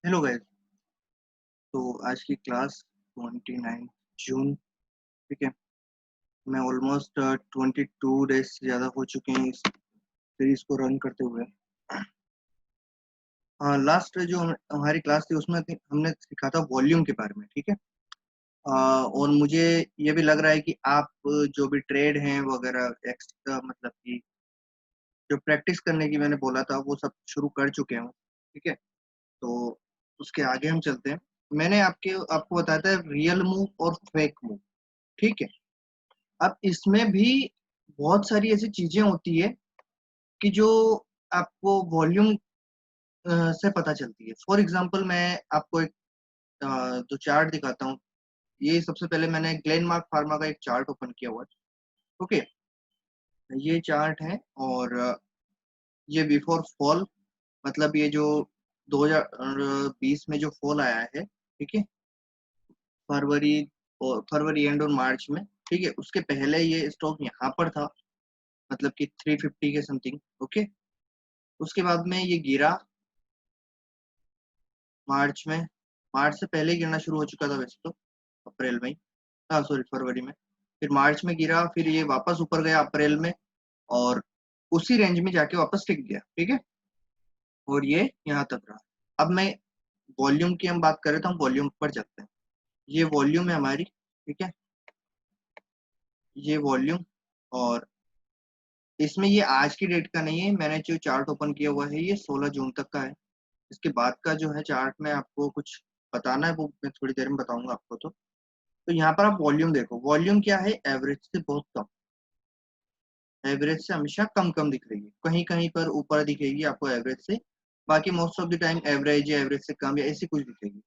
Hello guys. तो आज की क्लास 29 जून। ठीक है। मैं ऑलमोस्ट 22 डेज से ज़्यादा हो चुके हैं इस सीरीज को रन करते हुए। लास्ट जो हमारी क्लास थी उसमें हमने सीखा था वॉल्यूम के बारे में। ठीक है। और मुझे ये भी लग रहा है कि आप जो भी ट्रेड हैं वगैरह एक्स्ट्रा मतलब कि जो प्रैक्टिस करने की मैंने बोला था वो सब शुरू कर चुके हैं। ठीक है। तो उसके आगे हम चलते हैं। मैंने आपको बताया था रियल मूव और फेक मूव। ठीक है। अब इसमें भी बहुत सारी ऐसी चीजें होती है कि जो आपको वॉल्यूम से पता चलती है। फॉर एग्जांपल मैं आपको एक जो चार्ट दिखाता हूँ। ये सबसे पहले मैंने ग्लेनमार्क फार्मा का एक चार्ट ओपन किया हुआ है। ओके। ये चार्ट है और ये बिफोर फॉल मतलब ये जो 2020 में जो फॉल आया है। ठीक है। फरवरी और फरवरी एंड और मार्च में। ठीक है। उसके पहले ये स्टॉक यहाँ पर था मतलब कि 350 के समथिंग। ओके। उसके बाद में ये गिरा मार्च में। मार्च से पहले ही गिरना शुरू हो चुका था वैसे तो, अप्रैल में ही। हाँ सॉरी, फरवरी में। फिर मार्च में गिरा, फिर ये वापस ऊपर गया अप्रैल में और उसी रेंज में जाके वापस टिक गया। ठीक है। और ये यहाँ तक रहा। अब मैं वॉल्यूम की हम बात करें तो हम वॉल्यूम पर चलते हैं। ये वॉल्यूम है हमारी। ठीक है। ये वॉल्यूम और इसमें ये आज की डेट का नहीं है। मैंने जो चार्ट ओपन किया हुआ है ये 16 जून तक का है। इसके बाद का जो है चार्ट में आपको कुछ बताना है वो मैं थोड़ी देर में बताऊंगा आपको। तो यहाँ पर आप वॉल्यूम देखो। वॉल्यूम क्या है? एवरेज से बहुत कम। एवरेज से हमेशा कम कम दिख रही है, कहीं कहीं पर ऊपर दिखेगी आपको एवरेज से। बाकी most of the time average या एवरेज से कम या ऐसी कुछ दिखेगी।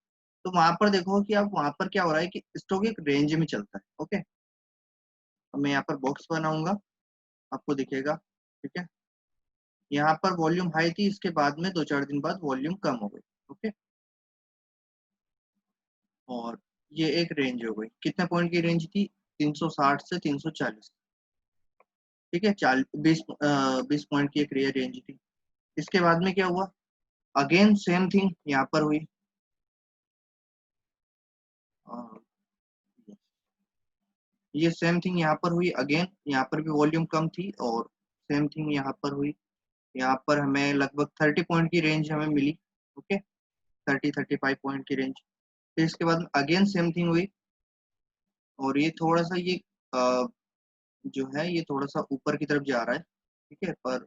तो वहां पर देखो कि आप वहां पर क्या हो रहा है कि स्टॉक एक रेंज में चलता है। ओके। अब मैं यहाँ पर बॉक्स बनाऊंगा, आपको दिखेगा। ठीक है। यहाँ पर वॉल्यूम हाई थी, इसके बाद में 2-4 दिन बाद वॉल्यूम कम हो गई। ओके। और ये एक रेंज हो गई। कितने पॉइंट की रेंज थी? 360 से 340। ठीक है। 20 पॉइंट की एक रेंज थी। इसके बाद में क्या हुआ? अगेन सेम थिंग यहाँ पर हुई। अ, ये सेम थिंग यहाँ पर हुई अगेन। यहाँ पर भी वॉल्यूम कम थी और सेम थिंग यहाँ पर हुई। यहाँ पर हमें लगभग 30 पॉइंट की रेंज हमें मिली। ओके। 30-35 पॉइंट की रेंज। फिर इसके बाद अगेन सेम थिंग हुई और ये थोड़ा सा ये अ, जो है ये थोड़ा सा ऊपर की तरफ जा रहा है। ठीक है। पर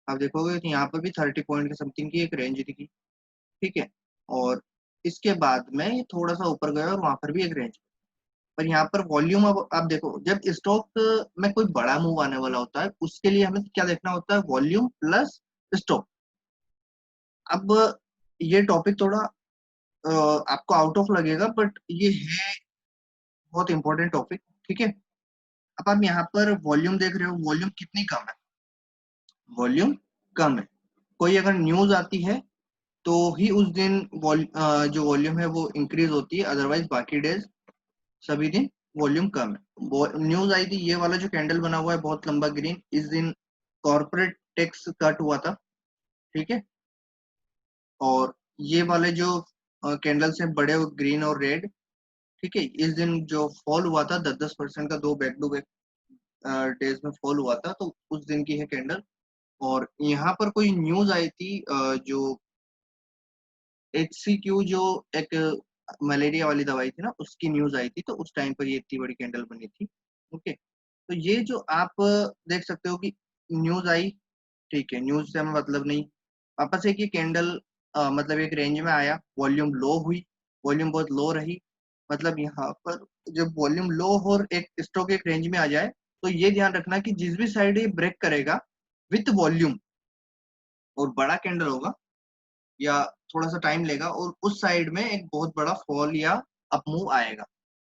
आप देखोगे कि यहाँ पर भी 30 पॉइंट के समथिंग की एक रेंज दिखी। ठीक है। और इसके बाद में ये थोड़ा सा ऊपर गया और वहां पर भी एक रेंज। पर यहाँ पर वॉल्यूम अब आप देखो, जब स्टॉक में कोई बड़ा मूव आने वाला होता है उसके लिए हमें क्या देखना होता है? Volume plus stock. अब ये टॉपिक थोड़ा आपको आउट ऑफ लगेगा बट ये है बहुत इंपॉर्टेंट टॉपिक। ठीक है। अब आप यहाँ पर वॉल्यूम देख रहे हो, वॉल्यूम कितनी कम है? वॉल्यूम कम है। कोई अगर न्यूज आती है तो ही उस दिन जो वॉल्यूम है वो इंक्रीज होती है, अदरवाइज बाकी डेज सभी दिन वॉल्यूम कम है। न्यूज आई थी, ये वाला जो कैंडल बना हुआ है बहुत लंबा ग्रीन, इस दिन कॉर्पोरेट टैक्स कट हुआ था। ठीक है। और ये वाले जो कैंडल्स हैं बड़े ग्रीन और रेड। ठीक है। इस दिन जो फॉल हुआ था 10-10% का, दो बैक टू बैक डेज में फॉल हुआ था, तो उस दिन की है कैंडल। और यहाँ पर कोई न्यूज आई थी जो HCQ जो एक मलेरिया वाली दवाई थी ना, उसकी न्यूज आई थी, तो उस टाइम पर ये इतनी बड़ी कैंडल बनी थी। ओके। तो ये जो आप देख सकते हो कि न्यूज आई। ठीक है। न्यूज से हमें मतलब नहीं। वापस एक ये कैंडल मतलब एक रेंज में आया, वॉल्यूम लो हुई, वॉल्यूम बहुत लो रही। मतलब यहाँ पर जब वॉल्यूम लो हो और एक स्टॉक एक रेंज में आ जाए तो ये ध्यान रखना कि जिस भी साइड ये ब्रेक करेगा विथ वॉल्यूम और बड़ा कैंडल होगा या थोड़ा सा टाइम लेगा और उस साइड में एक बहुत बड़ा फॉल या अप मूव आएगा।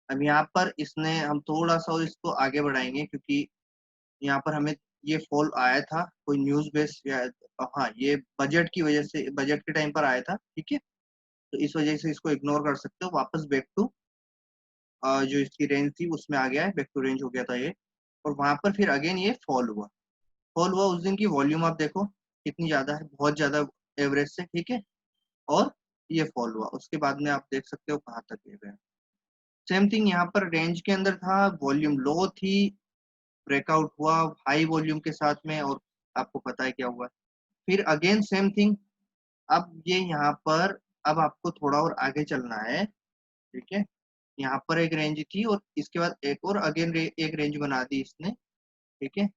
अब यहाँ पर इसने हम थोड़ा सा इसको आगे बढ़ाएंगे क्योंकि यहाँ पर हमें ये फॉल आया था कोई न्यूज बेस या हाँ ये बजट की वजह से, बजट के टाइम पर आया था। ठीक है। तो इस वजह से इसको इग्नोर कर सकते हो। वापस बैक टू जो इसकी रेंज थी उसमें आ गया है, बैक टू रेंज हो गया था ये। और वहां पर फिर अगेन ये फॉल हुआ। फॉल हुआ उस दिन की वॉल्यूम आप देखो कितनी ज्यादा है, बहुत ज्यादा एवरेज से। ठीक है। और ये फॉल हुआ, उसके बाद में आप देख सकते हो कहाँ तक ये गया। सेम थिंग यहाँ पर रेंज के अंदर था, वॉल्यूम लो थी, ब्रेकआउट हुआ हाई वॉल्यूम के साथ में, और आपको पता है क्या हुआ। फिर अगेन सेम थिंग, अब ये यहाँ पर, अब आपको थोड़ा और आगे चलना है, ठीक है। यहाँ पर एक रेंज थी और इसके बाद एक और अगेन एक रेंज बना दी इसने, ठीक है।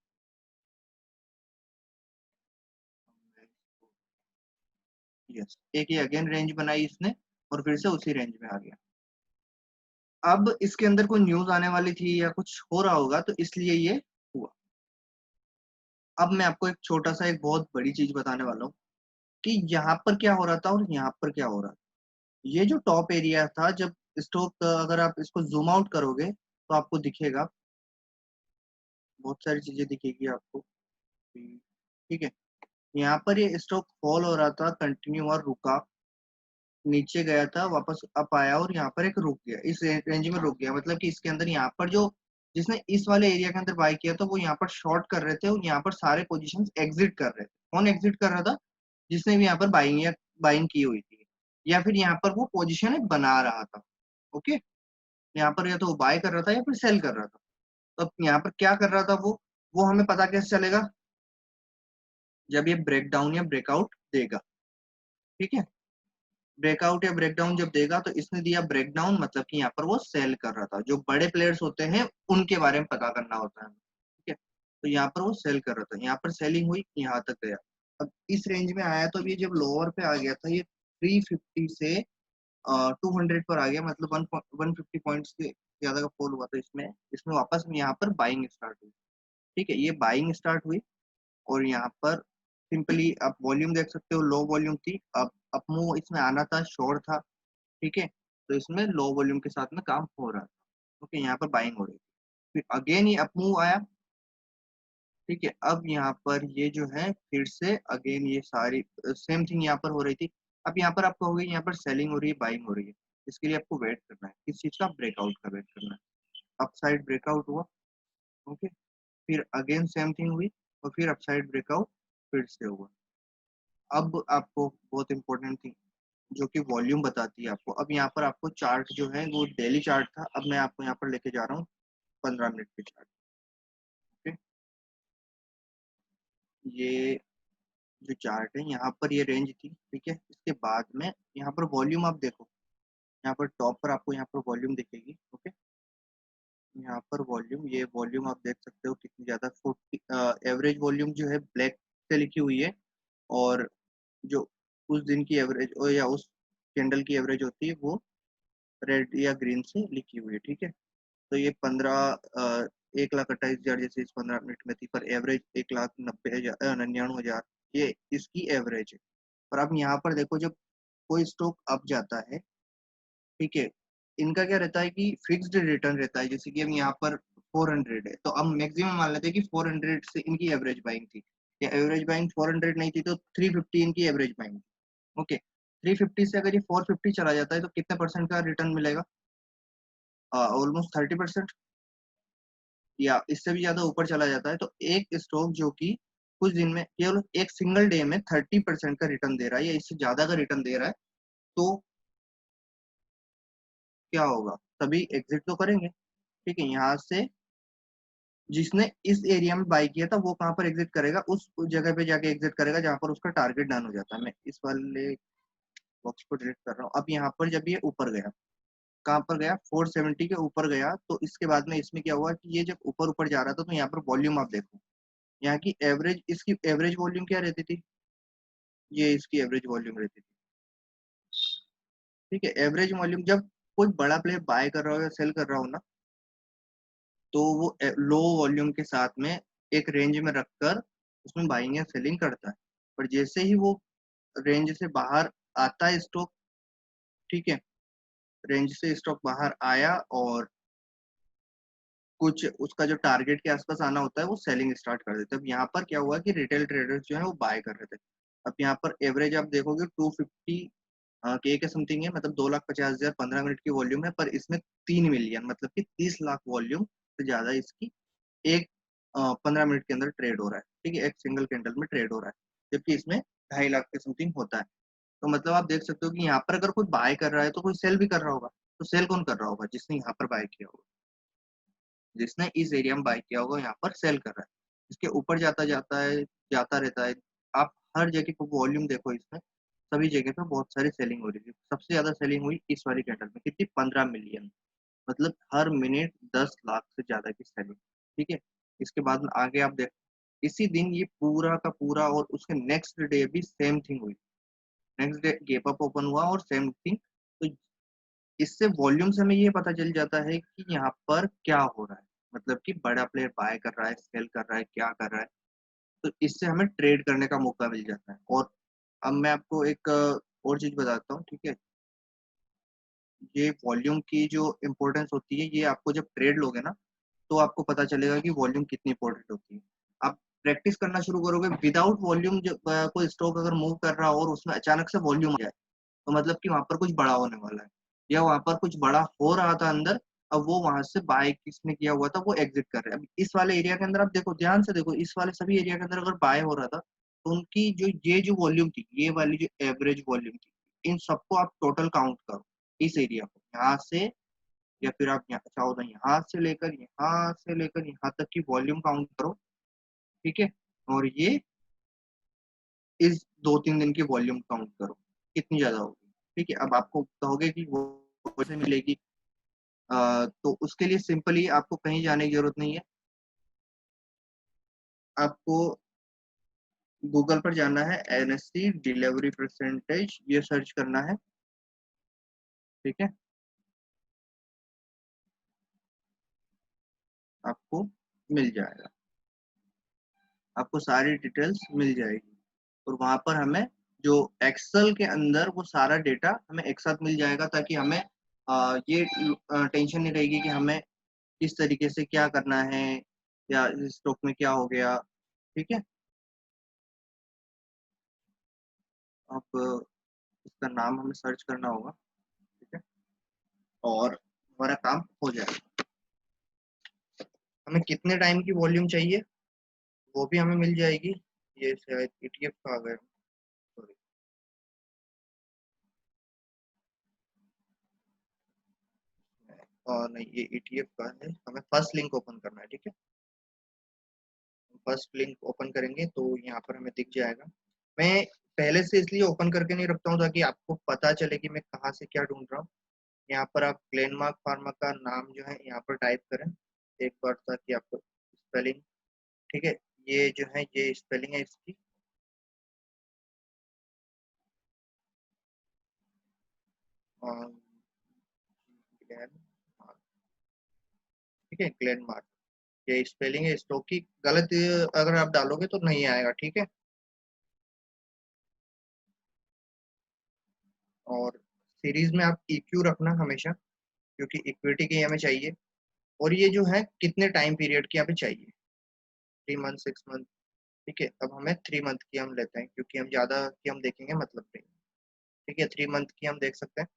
यस, एक ये अगेन रेंज बनाई इसने और फिर से उसी रेंज में आ गया। अब इसके अंदर कोई न्यूज आने वाली थी या कुछ हो रहा होगा, तो इसलिए ये हुआ। अब मैं आपको एक छोटा सा एक बहुत बड़ी चीज बताने वाला हूँ कि यहाँ पर क्या हो रहा था और यहाँ पर क्या हो रहा था। ये जो टॉप एरिया था, जब स्टॉक, अगर आप इसको जूम आउट करोगे तो आपको दिखेगा, बहुत सारी चीजें दिखेगी आपको, ठीक है। यहाँ पर ये स्टॉक फॉल हो रहा था, कंटिन्यू और रुका, नीचे गया था, वापस अप आया और यहाँ पर एक रुक गया, इस रेंज में रुक गया। मतलब कि इसके अंदर यहाँ पर जो, जिसने इस वाले एरिया के अंदर बाय किया था वो यहाँ पर शॉर्ट कर रहे थे और यहाँ पर सारे पोजीशन एग्जिट कर रहे थे। कौन एग्जिट कर रहा था? जिसने भी यहाँ पर बाइंग या बाइंग की हुई थी, या फिर यहाँ पर वो पोजीशन बना रहा था। ओके, यहाँ पर या तो वो बाय कर रहा था या फिर सेल कर रहा था। तो अब यहाँ पर क्या कर रहा था वो हमें पता कैसे चलेगा? जब ये ब्रेक डाउन या ब्रेकआउट देगा, ठीक है। ब्रेकआउट या ब्रेकडाउन जब देगा, तो इसने दिया ब्रेकडाउन, मतलब कि यहाँ पर वो सेल कर रहा था। जो बड़े प्लेयर्स होते हैं उनके बारे में पता करना होता है, ठीक है। तो यहाँ पर वो सेल कर रहा था, यहाँ पर सेलिंग हुई, यहाँ तक गया। अब इस रेंज में आया, तो अब ये जब लोअर पे आ गया था, ये 350 से 200 पर आ गया, मतलब 150 पॉइंट्स से ज्यादा का फॉल हुआ था इसमें। इसमें वापस में यहाँ पर बाइंग स्टार्ट हुई, ठीक है। ये बाइंग स्टार्ट हुई और यहाँ पर सिंपली आप वॉल्यूम देख सकते हो, लो वॉल्यूम थी। अब अपमूव इसमें आना था, शॉर्ट था, ठीक है। तो इसमें लो वॉल्यूम के साथ में काम हो रहा था, ओके। यहाँ पर बाइंग हो रही थी, फिर अगेन ये अपमूव आया, ठीक है। अब यहाँ पर ये जो है फिर से अगेन ये सारी सेम थिंग यहाँ पर हो रही थी। अब यहाँ पर आप कहोगे यहाँ पर सेलिंग हो रही है, बाइंग हो रही है। इसके लिए आपको वेट करना है, किस चीज का? ब्रेकआउट का वेट करना है। अपसाइड ब्रेकआउट हुआ, ओके, फिर अगेन सेम थिंग हुई और फिर अपसाइड ब्रेकआउट फिर से हुआ। अब आपको बहुत इंपॉर्टेंट थिंग जो कि वॉल्यूम बताती है आपको, अब यहाँ पर आपको चार्ट जो है वो डेली चार्ट था, अब मैं आपको यहाँ पर लेके जा रहा हूँ 15 मिनट के चार्ट, ओके। ये जो चार्ट है, यहाँ पर ये रेंज थी, ठीक है। इसके बाद में यहाँ पर वॉल्यूम आप देखो, यहाँ पर टॉप पर आपको यहाँ पर वॉल्यूम दिखेगी, ओके। यहाँ पर वॉल्यूम, ये वॉल्यूम आप देख सकते हो कितनी ज्यादा, 40 एवरेज वॉल्यूम जो है ब्लैक से लिखी हुई है, और जो उस दिन की एवरेज या उस कैंडल की एवरेज होती है वो रेड या ग्रीन से लिखी हुई है, ठीक है। तो ये 1,28,000 जैसे इस 15 मिनट में थी, पर एवरेज 1,90,99,000, ये इसकी एवरेज है। और अब यहाँ पर देखो, जब कोई स्टॉक अप जाता है, ठीक है, इनका क्या रहता है कि फिक्स्ड रिटर्न रहता है। जैसे कि हम यहाँ पर 400 है, तो हम मैक्सिमम मान लेते हैं कि 400 से इनकी एवरेज बाइंग थी, या एवरेज बाइंग 400 नहीं थी तो 350 इनकी एवरेज बाइंग थी, ओके। 350 से अगर ये 450 चला जाता है तो कितने परसेंट का रिटर्न मिलेगा? ऑलमोस्ट 30%, या इससे भी ज्यादा ऊपर चला जाता है। तो एक स्टॉक जो कि कुछ दिन में, केवल एक सिंगल डे में 30% का रिटर्न दे रहा है या इससे ज्यादा का रिटर्न दे रहा है, तो क्या होगा? तभी एग्जिट तो करेंगे, ठीक है। यहाँ से जिसने इस एरिया में बाई किया था वो कहाँ पर एग्जिट करेगा? उस जगह पे जाके एग्जिट करेगा जहां पर उसका टारगेट डन हो जाता है। मैं इस वाले बॉक्स को डिलीट कर रहा हूँ। अब यहाँ पर जब ये ऊपर गया, कहाँ पर गया? 470 के ऊपर गया, तो इसके बाद में इसमें क्या हुआ कि ये जब ऊपर ऊपर जा रहा था, तो यहाँ पर वॉल्यूम आप देखो, यहाँ की एवरेज, इसकी एवरेज वॉल्यूम क्या रहती थी? ये इसकी एवरेज वॉल्यूम रहती थी, ठीक है। एवरेज वॉल्यूम, जब कोई बड़ा प्लेयर बाय कर रहा हो या सेल कर रहा हो ना, तो वो लो वॉल्यूम के साथ में एक रेंज में रखकर उसमें बाइंग या सेलिंग करता है। पर जैसे ही वो रेंज से बाहर आता है स्टॉक, ठीक है, रेंज से स्टॉक बाहर आया और कुछ उसका जो टारगेट के आसपास आना होता है, वो सेलिंग स्टार्ट कर देते हैं। अब यहाँ पर क्या हुआ कि रिटेल ट्रेडर्स जो है वो बाय कर रहे थे। अब यहाँ पर एवरेज आप देखोगे 250 के समथिंग है, मतलब 2,50,000 15 मिनट की वॉल्यूम है, पर इसमें 3 मिलियन, मतलब कि 30 लाख वॉल्यूम से ज्यादा इसकी एक 15 मिनट के अंदर ट्रेड हो रहा है, ठीक है। एक सिंगल कैंडल में ट्रेड हो रहा है, जबकि इसमें 2.5 लाख के समथिंग होता है। तो मतलब आप देख सकते हो कि यहाँ पर अगर कोई बाय कर रहा है तो कोई सेल भी कर रहा होगा। तो सेल कौन कर रहा होगा? जिसने यहाँ पर बाय किया होगा, जिसने इस एरिया में बाय किया होगा यहाँ पर सेल कर रहा है। इसके ऊपर जाता जाता है, जाता रहता है। आप हर जगह को वॉल्यूम देखो, इसमें सभी जगह पे बहुत सारी सेलिंग हो रही थी। सबसे ज्यादा सेलिंग हुई इस वाली कैंडल में, कितनी? 15 मिलियन। मतलब हर मिनट 10 लाख से ज्यादा की सेलिंग। ठीक है। इसके बाद में आगे आप देख, इसी दिन ये पूरा का पूरा और उसके नेक्स्ट डे भी सेम थिंग हुई। Next day gap up open हुआ और सेम थिंग। तो इससे वॉल्यूम से हमें ये पता चल जाता है कि यहाँ पर क्या हो रहा है, मतलब कि बड़ा प्लेयर बाय कर रहा है, सेल कर रहा है, क्या कर रहा है। तो इससे हमें ट्रेड करने का मौका मिल जाता है। और अब मैं आपको एक और चीज बताता हूँ, ठीक है। ये वॉल्यूम की जो इम्पोर्टेंस होती है, ये आपको जब ट्रेड लोगे ना, तो आपको पता चलेगा कि वॉल्यूम कितनी इंपॉर्टेंट होती है। आप प्रैक्टिस करना शुरू करोगे विदाउट वॉल्यूम, जब कोई स्टॉक अगर मूव कर रहा हो और उसमें अचानक से वॉल्यूम आ जाए, तो मतलब कि वहां पर कुछ बड़ा होने वाला है, या वहां पर कुछ बड़ा हो रहा था अंदर। अब वो वहां से बाय किसने किया हुआ था, वो एग्जिट कर रहे हैं। अब इस वाले एरिया के अंदर आप देखो, ध्यान से देखो, इस वाले सभी एरिया के अंदर अगर बाय हो रहा था, तो उनकी जो ये जो वॉल्यूम थी, ये वाली जो एवरेज वॉल्यूम थी, इन सबको आप टोटल काउंट करो। इस एरिया को यहाँ से, या फिर आप यहाँ चाहो तो यहाँ से लेकर यहाँ तक की वॉल्यूम काउंट करो। ठीक है। और ये इस 2-3 दिन की वॉल्यूम काउंट करो, कितनी ज्यादा होगी। ठीक है। अब आपको कहोगे कि वो कैसे मिलेगी? तो उसके लिए सिंपली आपको कहीं जाने की जरूरत नहीं है। आपको गूगल पर जाना है, एनएससी डिलीवरी परसेंटेज, ये सर्च करना है। ठीक है। आपको मिल जाएगा, आपको सारी डिटेल्स मिल जाएगी। और वहां पर हमें जो एक्सेल के अंदर वो सारा डेटा हमें एक साथ मिल जाएगा, ताकि हमें ये टेंशन नहीं रहेगी कि हमें किस तरीके से क्या करना है, या इस स्टॉक में क्या हो गया। ठीक है। आप इसका नाम हमें सर्च करना होगा। ठीक है। और हमारा काम हो जाएगा। हमें कितने टाइम की वॉल्यूम चाहिए, वो भी हमें मिल जाएगी। ये शायद ईटीएफ का आ गया, सॉरी। और नहीं, ये ईटीएफ का है। हमें फर्स्ट लिंक ओपन करना है। ठीक है। फर्स्ट लिंक ओपन करेंगे तो यहाँ पर हमें दिख जाएगा। मैं पहले से इसलिए ओपन करके नहीं रखता हूँ ताकि आपको पता चले कि मैं कहाँ से क्या ढूंढ रहा हूँ। यहाँ पर आप ग्लेनमार्क फार्मा का नाम जो है यहाँ पर टाइप करें एक बार, ताकि आपको स्पेलिंग, ठीक है, ये जो है ये स्पेलिंग है इसकी। ग्लेनमार्क, ठीक है, ग्लेनमार्क, ये स्पेलिंग है। स्टॉक की गलत अगर आप डालोगे तो नहीं आएगा। ठीक है। और सीरीज में आप EQ रखना हमेशा, क्योंकि इक्विटी की हमें चाहिए। और ये जो है कितने टाइम पीरियड की यहाँ पे चाहिए, 3 मंथ, 6 मंथ। ठीक है। अब हमें 3 मंथ की हम लेते हैं, क्योंकि हम ज्यादा की हम देखेंगे मतलब नहीं। ठीक है। 3 मंथ की हम देख सकते हैं।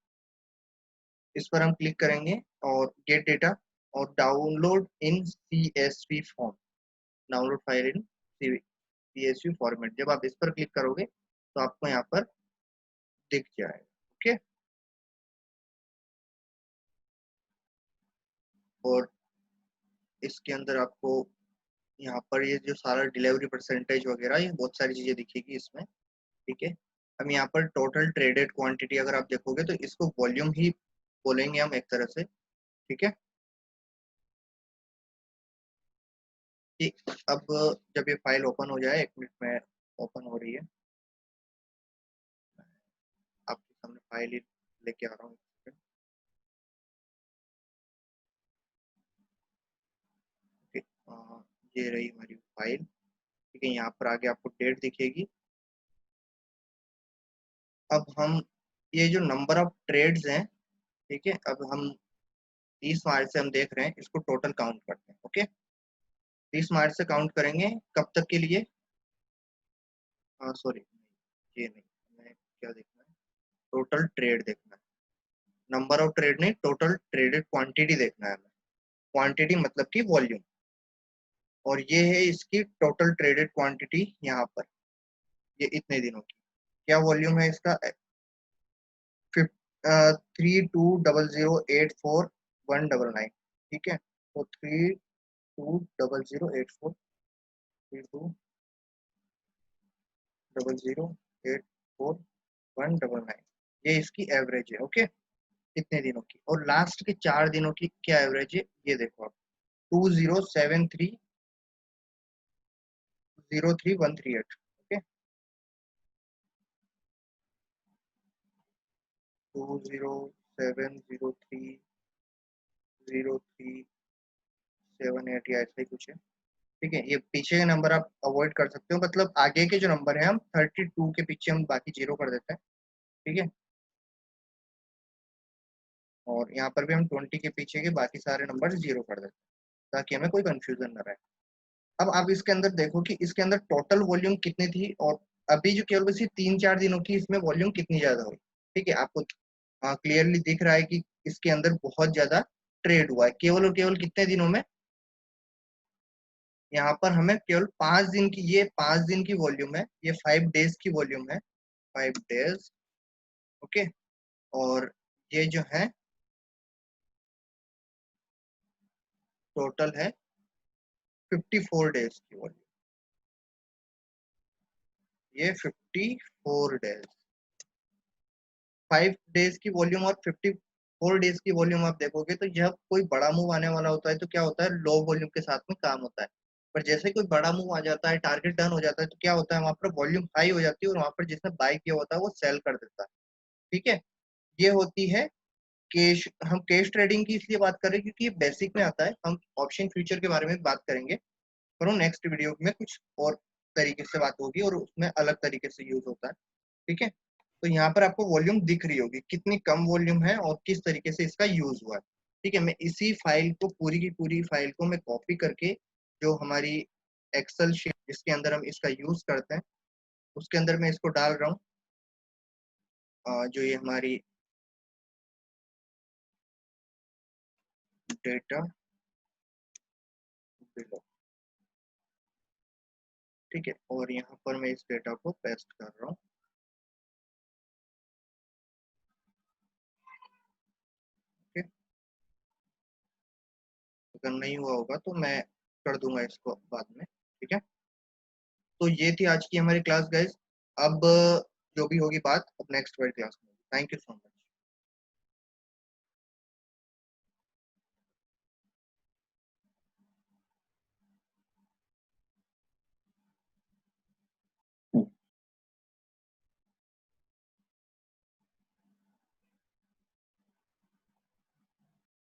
इस पर हम क्लिक करेंगे और गेट डेटा, और download in CSV form, download file in CSV format. जब आप इस पर क्लिक करोगे तो आपको यहाँ पर दिख जाएगा। ओके। और इसके अंदर आपको यहाँ पर ये जो सारा डिलीवरी परसेंटेज वगैरह, ये बहुत सारी चीजें दिखेगी इसमें। ठीक है। हम यहाँ पर टोटल ट्रेडेड क्वांटिटी अगर आप देखोगे तो इसको वॉल्यूम ही बोलेंगे हम एक तरह से। ठीक है। कि अब जब ये फाइल ओपन हो जाए, 1 मिनट में ओपन हो रही है, आपके सामने फाइल ही लेके आ रहा हूँ। ठीक है। ये रही हमारी फाइल। ठीक है। यहाँ पर आगे आपको डेट दिखेगी। अब हम ये जो नंबर ऑफ ट्रेड्स हैं, ठीक है, अब हम 30 मार्च से हम देख रहे हैं, इसको टोटल काउंट करते हैं। ओके। 30 मार्च से काउंट करेंगे, कब तक के लिए? सॉरी, ये नहीं, हमें क्या देखना है, टोटल ट्रेड देखना है। नंबर ऑफ ट्रेड नहीं, टोटल ट्रेडेड क्वांटिटी देखना है हमें। क्वांटिटी मतलब कि वॉल्यूम। और ये है इसकी टोटल ट्रेडेड क्वांटिटी यहाँ पर, ये इतने दिनों की। क्या वॉल्यूम है इसका? 32008419, ठीक है। तो 32008432008419, ये इसकी एवरेज है। ओके, कितने दिनों की, और लास्ट के 4 दिनों की क्या एवरेज है ये देखो आप, 2073033138। ओके, 20703037 या ऐसा ही कुछ है। ठीक है, ये पीछे के नंबर आप अवॉइड कर सकते हो, मतलब आगे के जो नंबर है हम 32 के पीछे हम बाकी जीरो कर देते हैं। ठीक है, और यहाँ पर भी हम 20 के पीछे के बाकी सारे नंबर जीरो कर देते हैं, ताकि हमें कोई कंफ्यूजन न रहे। अब आप इसके अंदर देखो कि इसके अंदर टोटल वॉल्यूम कितनी थी, और अभी जो केवल बस 3-4 दिनों की इसमें वॉल्यूम कितनी ज्यादा हुई। ठीक है, आपको क्लियरली दिख रहा है कि इसके अंदर बहुत ज्यादा ट्रेड हुआ है, केवल और केवल कितने दिनों में। यहाँ पर हमें केवल 5 दिन की, ये 5 दिन की वॉल्यूम है, ये 5 डेज की वॉल्यूम है, 5 डेज। ओके, और ये जो है टोटल है 54 डेज की वॉल्यूम, ये 54 डेज। 5 डेज की वॉल्यूम और 54 डेज की वॉल्यूम आप देखोगे तो जब कोई बड़ा मूव आने वाला होता है तो क्या होता है, लो वॉल्यूम के साथ में काम होता है। पर जैसे कोई बड़ा मूव आ जाता है, टारगेट डन हो जाता है, तो क्या होता है, वहां पर वॉल्यूम हाई हो जाती है और वहां पर जिसने बाय किया होता है वो सेल कर देता है। ठीक है, ये होती है कैश। हम कैश ट्रेडिंग की इसलिए बात कर रहे हैं क्योंकि ये बेसिक में आता है, हम ऑप्शन फ्यूचर के बारे में बात करेंगे, पर वो नेक्स्ट वीडियो में कुछ और तरीके से बात होगी और उसमें अलग तरीके से यूज होता है। ठीक है, तो यहाँ पर आपको वॉल्यूम दिख रही होगी कितनी कम वॉल्यूम है और किस तरीके से इसका यूज हुआ है। ठीक है, मैं इसी फाइल को, पूरी की पूरी फाइल को मैं कॉपी करके, जो हमारी एक्सेल शीट जिसके अंदर हम इसका यूज करते हैं, उसके अंदर मैं इसको डाल रहा हूँ। जो ये हमारी डेटा बिलो, ठीक है, और यहाँ पर मैं इस डेटा को पेस्ट कर रहा हूँ। ठीक है, अगर नहीं हुआ होगा तो मैं कर दूंगा इसको बाद में। ठीक है, तो ये थी आज की हमारी क्लास गाइज। अब जो भी होगी बात अब नेक्स्ट वर्ड क्लास में। Thank you so much.